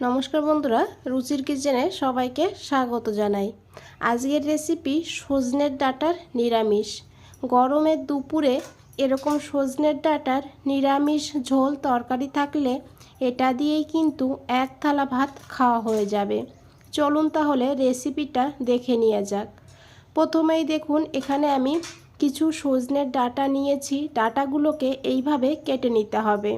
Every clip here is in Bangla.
নমস্কার বন্ধুরা, রুচির কিচেনে সবাইকে স্বাগত জানাই। আজকের রেসিপি সজনের ডাঁটার নিরামিষ। গরমের দুপুরে এরকম সজনের ডাঁটার নিরামিষ ঝোল তরকারি থাকলে এটা দিয়েই কিন্তু এক থালা ভাত খাওয়া হয়ে যাবে। চলুন তাহলে রেসিপিটা দেখে নেওয়া যাক। প্রথমেই দেখুন, এখানে আমি কিছু সজনের ডাঁটা নিয়েছি। ডাঁটাগুলোকে এইভাবে কেটে নিতে হবে।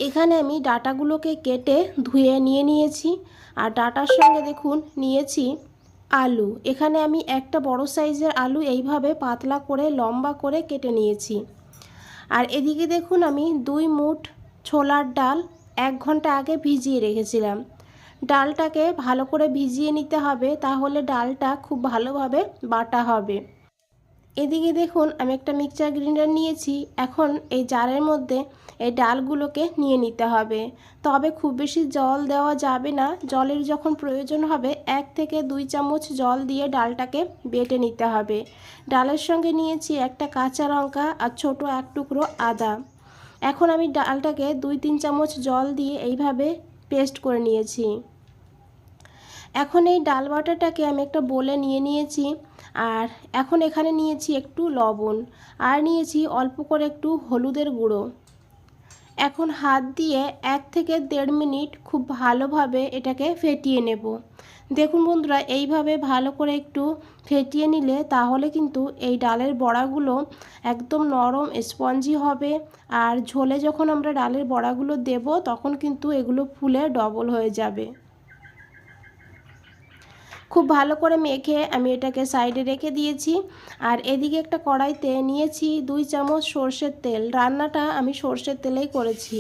এখানে আমি ডাঁটাগুলোকে কেটে ধুয়ে নিয়েছি। আর ডাঁটার সঙ্গে দেখুন নিয়েছি আলু। এখানে আমি একটা বড় সাইজের আলু এইভাবে পাতলা করে লম্বা করে কেটে নিয়েছি। আর এদিকে দেখুন, আমি 2 মুঠ ছোলার ডাল 1 ঘন্টা আগে ভিজিয়ে রেখেছিলাম। ডালটাকে ভালো করে ভিজিয়ে নিতে হবে, তাহলে ডালটা খুব ভালোভাবে বাটা হবে। এদিকে দেখুন, আমি একটা মিক্সচার গ্রাইন্ডার নিয়েছি। এখন এই জারের মধ্যে এই ডালগুলোকে নিয়ে নিতে হবে। তবে খুব বেশি জল দেওয়া যাবে না। জলের যখন প্রয়োজন হবে 1 থেকে 2 চামচ জল দিয়ে ডালটাকে বেটে নিতে হবে। ডালের সঙ্গে নিয়েছি একটা কাঁচা লঙ্কা আর ছোট 1 টুকরো আদা। এখন আমি ডালটাকে 2-3 চামচ জল দিয়ে এইভাবে পেস্ট করে নিয়েছি। এখন এই ডাল বাটাটাকে আমি একটা বোলে নিয়েছি। আর এখন এখানে নিয়েছি একটু লবণ আর নিয়েছি অল্প করে একটু হলুদের গুঁড়ো। এখন হাত দিয়ে 1 থেকে 1.5 মিনিট খুব ভালোভাবে এটাকে ফেটিয়ে নেব। দেখুন বন্ধুরা, এইভাবে ভালো করে একটু ফেটিয়ে নিলে তাহলে কিন্তু এই ডালের বড়াগুলো একদম নরম স্পঞ্জি হবে। আর ঝোলে যখন আমরা ডালের বড়াগুলো দেব তখন কিন্তু এগুলো ফুলে ডবল হয়ে যাবে। খুব ভালো করে মেখে আমি এটাকে সাইডে রেখে দিয়েছি। আর এদিকে একটা কড়াইতে নিয়েছি 2 চামচ সরষের তেল। রান্নাটা আমি সরষের তেলেই করেছি।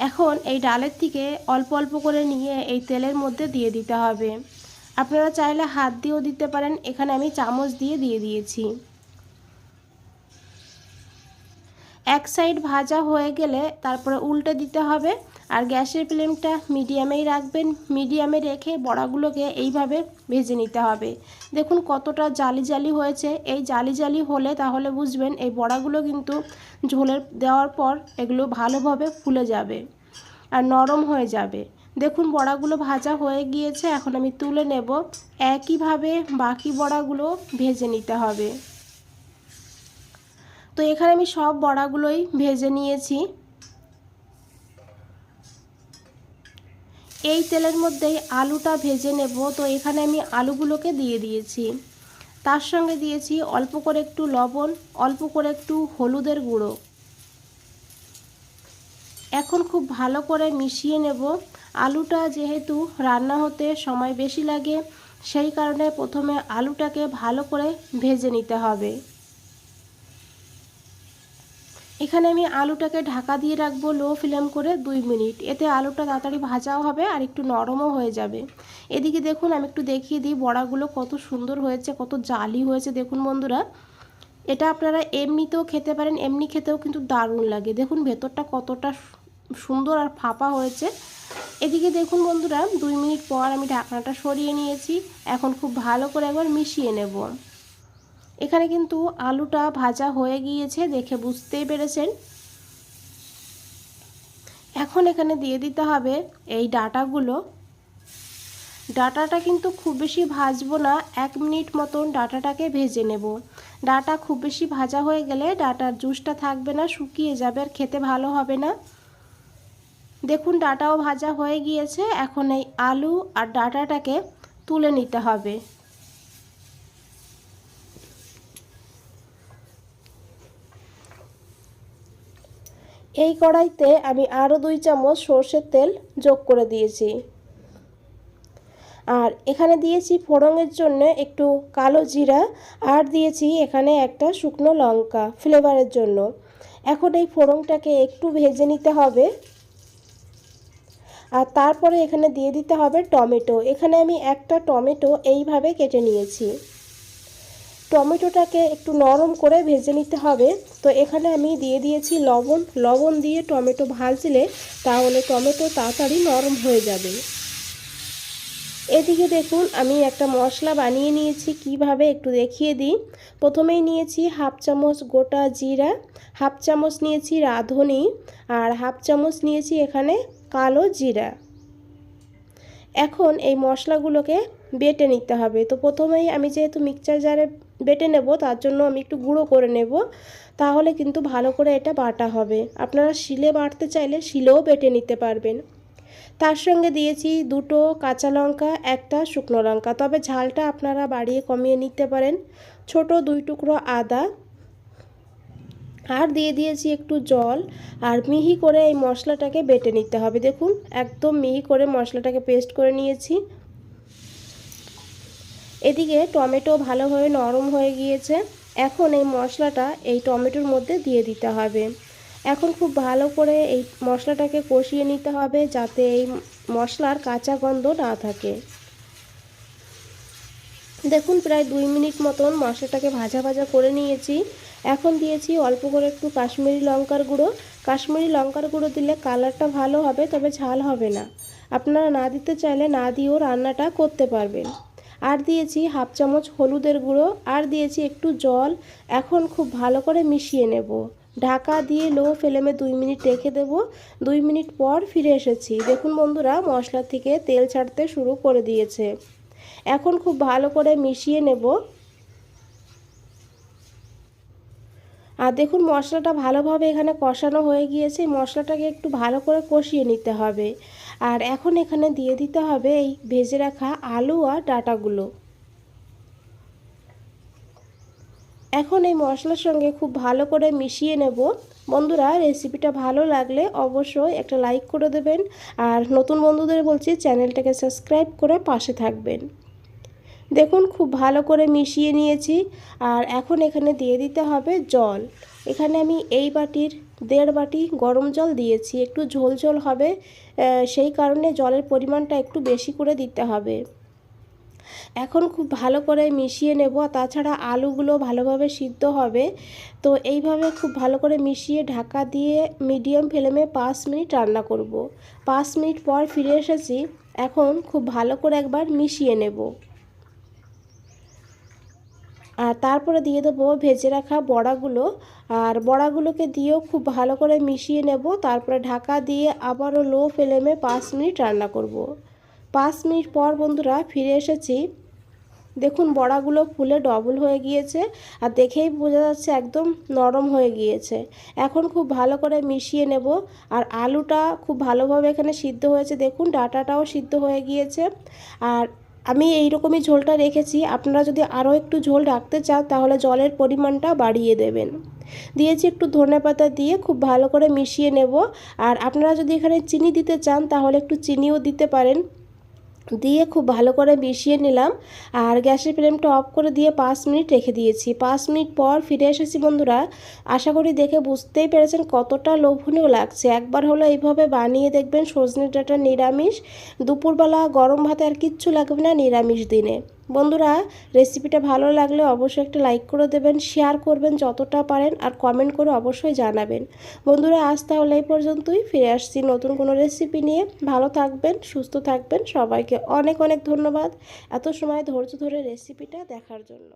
এখন এই ডালের থেকে অল্প অল্প করে নিয়ে এই তেলের মধ্যে দিয়ে দিতে হবে। আপনারা চাইলে হাত দিয়েও দিতে পারেন। এখানে আমি চামচ দিয়ে দিয়েছি। এক সাইড ভাজা হয়ে গেলে তারপরে উল্টে দিতে হবে। আর গ্যাসের ফ্লেমটা মিডিয়ামেই রাখবেন। মিডিয়ামে রেখে বড়াগুলোকে এইভাবে ভেজে নিতে হবে। দেখুন কতটা জালি জালি হয়েছে। এই জালি জালি হলে তাহলে বুঝবেন এই বড়াগুলো কিন্তু ঝোলের দেওয়ার পর এগুলো ভালোভাবে ফুলে যাবে আর নরম হয়ে যাবে। দেখুন বড়াগুলো ভাজা হয়ে গিয়েছে। এখন আমি তুলে নেব। একইভাবে বাকি বড়াগুলো ভেজে নিতে হবে। তো এখানে আমি সব বড়াগুলোই ভেজে নিয়েছি। এই তেলের মধ্যেই আলুটা ভেজে নেব। তো এখানে আমি আলুগুলোকে দিয়ে দিয়েছি। তার সঙ্গে দিয়েছি অল্প করে একটু লবণ, অল্প করে একটু হলুদের গুঁড়ো। এখন খুব ভালো করে মিশিয়ে নেব। আলুটা যেহেতু রান্না হতে সময় বেশি লাগে, সেই কারণে প্রথমে আলুটাকে ভালো করে ভেজে নিতে হবে। এখানে আমি আলুটাকে ঢাকা দিয়ে রাখবো লো ফ্লেম করে 2 মিনিট। এতে আলুটা তাড়াতাড়ি ভাজাও হবে আর একটু নরমও হয়ে যাবে। এদিকে দেখুন, আমি একটু দেখিয়ে দিই বড়াগুলো কত সুন্দর হয়েছে, কত জালি হয়েছে। দেখুন বন্ধুরা, এটা আপনারা এমনিতেও খেতে পারেন, এমনি খেতেও কিন্তু দারুণ লাগে। দেখুন ভেতরটা কতটা সুন্দর আর ফাঁপা হয়েছে। এদিকে দেখুন বন্ধুরা, 2 মিনিট পর আমি ঢাকনাটা সরিয়ে নিয়েছি। এখন খুব ভালো করে একবার মিশিয়ে নেব। এখানে কিন্তু আলুটা ভাজা হয়ে গিয়েছে, দেখে বুঝতেই পেরেছেন। এখন এখানে দিয়ে দিতে হবে এই ডাঁটাগুলো। ডাঁটাটা কিন্তু খুব বেশি ভাজবো না, 1 মিনিট মতন ডাঁটাটাকে ভেজে নেব। ডাঁটা খুব বেশি ভাজা হয়ে গেলে ডাঁটার জুসটা থাকবে না, শুকিয়ে যাবে আর খেতে ভালো হবে না। দেখুন ডাঁটাও ভাজা হয়ে গিয়েছে। এখন এই আলু আর ডাঁটাটাকে তুলে নিতে হবে। এই কড়াইতে আমি আরও 2 চামচ সরষের তেল যোগ করে দিয়েছি। আর এখানে দিয়েছি ফোড়নের জন্য একটু কালো জিরা আর দিয়েছি এখানে একটা শুকনো লঙ্কা ফ্লেভারের জন্য। এখন এই ফোড়নটাকে একটু ভেজে নিতে হবে। আর তারপরে এখানে দিয়ে দিতে হবে টমেটো। এখানে আমি একটা টমেটো এইভাবে কেটে নিয়েছি। টমেটোটাকে একটু নরম করে ভেজে নিতে হবে। তো এখানে আমি দিয়ে দিয়েছি লবণ। লবণ দিয়ে টমেটো ভাজলে তাহলে টমেটো তাড়াতাড়ি নরম হয়ে যাবে। এদিকে দেখুন, আমি একটা মশলা বানিয়ে নিয়েছি। কিভাবে একটু দেখিয়ে দিই। প্রথমেই নিয়েছি 1/2 চামচ গোটা জিরা, 1/2 চামচ নিয়েছি রাঁধুনি আর 1/2 চামচ নিয়েছি এখানে কালো জিরা। এখন এই মশলাগুলোকে বেটে নিতে হবে। তো প্রথমেই আমি যেহেতু মিক্সচার জারে বেটে নেব, তার জন্য আমি একটু গুঁড়ো করে নেব, তাহলে কিন্তু ভালো করে এটা বাটা হবে। আপনারা শিলে বাটতে চাইলে শিলেও বেটে নিতে পারবেন। তার সঙ্গে দিয়েছি 2টো কাঁচা লঙ্কা, 1টা শুকনো লঙ্কা, তবে ঝালটা আপনারা বাড়িয়ে কমিয়ে নিতে পারেন। ছোট 2 টুকরো আদা, আর দিয়ে দিয়েছি একটু জল, আর মিহি করে এই মশলাটাকে বেটে নিতে হবে। দেখুন একদম মিহি করে মশলাটাকে পেস্ট করে নিয়েছি। এদিকে টমেটো ভালোভাবে নরম হয়ে গিয়েছে। এখন এই মশলাটা এই টমেটোর মধ্যে দিয়ে দিতে হবে। এখন খুব ভালো করে এই মশলাটাকে কষিয়ে নিতে হবে, যাতে এই মশলার কাঁচা গন্ধ না থাকে। দেখুন প্রায় 2 মিনিট মতন মশলাটাকে ভাজা ভাজা করে নিয়েছি। এখন দিয়েছি অল্প করে একটু কাশ্মীরি লঙ্কার গুঁড়ো। কাশ্মীরি লঙ্কার গুঁড়ো দিলে কালারটা ভালো হবে, তবে ঝাল হবে না। আপনারা না দিতে চাইলে না দিয়েও রান্নাটা করতে পারবেন। আর দিয়েছি হাফ চামচ হলুদের গুঁড়ো, আর দিয়েছি একটু জল। এখন খুব ভালো করে মিশিয়ে নেব। ঢাকা দিয়ে লো ফ্লেমে 2 মিনিট রেখে দেব। 2 মিনিট পর ফিরে এসেছি। দেখুন বন্ধুরা, মশলা থেকে তেল ছাড়তে শুরু করে দিয়েছে। এখন খুব ভালো করে মিশিয়ে নেব। আর দেখুন মশলাটা ভালোভাবে এখানে কষানো হয়ে গিয়েছে। মশলাটাকে একটু ভালো করে কষিয়ে নিতে হবে। আর এখন এখানে দিয়ে দিতে হবে এই ভেজে রাখা আলু আর ডাঁটাগুলো। এখন এই মশলার সঙ্গে খুব ভালো করে মিশিয়ে নেব। বন্ধুরা, রেসিপিটা ভালো লাগলে অবশ্যই একটা লাইক করে দেবেন, আর নতুন বন্ধুদের বলছি চ্যানেলটাকে সাবস্ক্রাইব করে পাশে থাকবেন। দেখুন খুব ভালো করে মিশিয়ে নিয়েছি। আর এখন এখানে দিয়ে দিতে হবে জল। এখানে আমি এই বাটির 1.5 বাটি গরম জল দিয়েছি। একটু ঝোল ঝোল হবে, সেই কারণে জলের পরিমাণটা একটু বেশি করে দিতে হবে। এখন খুব ভালো করে মিশিয়ে নেব। তাছাড়া আলুগুলো ভালোভাবে সিদ্ধ হবে। তো এইভাবে খুব ভালো করে মিশিয়ে ঢাকা দিয়ে মিডিয়াম ফ্লেমে 5 মিনিট রান্না করব। 5 মিনিট পর ফিরে এসেছি। এখন খুব ভালো করে একবার মিশিয়ে নেব। আর তারপরে দিয়ে দেবো ভেজে রাখা বড়াগুলো। আর বড়াগুলোকে দিয়েও খুব ভালো করে মিশিয়ে নেব। তারপরে ঢাকা দিয়ে আবারও লো ফ্লেমে 5 মিনিট রান্না করব। 5 মিনিট পর বন্ধুরা ফিরে এসেছি। দেখুন বড়াগুলো ফুলে ডবল হয়ে গিয়েছে, আর দেখেই বোঝা যাচ্ছে একদম নরম হয়ে গিয়েছে। এখন খুব ভালো করে মিশিয়ে নেব। আর আলুটা খুব ভালোভাবে এখানে সিদ্ধ হয়েছে। দেখুন ডাঁটাটাও সিদ্ধ হয়ে গিয়েছে। আর আমি এই রকমই ঝোলটা রেখেছি। আপনারা যদি আরও একটু ঝোল রাখতে চান তাহলে জলের পরিমাণটা বাড়িয়ে দেবেন। দিয়েছি একটু ধনেপাতা দিয়ে খুব ভালো করে মিশিয়ে নেব। আর আপনারা যদি এখানে চিনি দিতে চান তাহলে একটু চিনিও দিতে পারেন। দিয়ে খুব ভালো করে মিশিয়ে নিলাম। আর গ্যাসের ফ্লেমটা অফ করে দিয়ে 5 মিনিট রেখে দিয়েছি। 5 মিনিট পর ফিরে এসেছি বন্ধুরা। আশা করি দেখে বুঝতেই পেরেছেন কতটা লোভনীয় লাগছে। একবার হলো এইভাবে বানিয়ে দেখবেন সজনে ডাঁটা নিরামিষ। দুপুরবেলা গরম ভাতে আর কিচ্ছু লাগবে না নিরামিষ দিনে। বন্ধুরা, রেসিপিটা ভালো লাগলে অবশ্যই একটা লাইক করে দেবেন, শেয়ার করবেন যতটা পারেন, আর কমেন্ট করে অবশ্যই জানাবেন। বন্ধুরা, আজ তাহলে এই পর্যন্তই। ফিরে আসছি নতুন কোনো রেসিপি নিয়ে। ভালো থাকবেন, সুস্থ থাকবেন। সবাইকে অনেক অনেক ধন্যবাদ এত সময় ধৈর্য ধরে রেসিপিটা দেখার জন্য।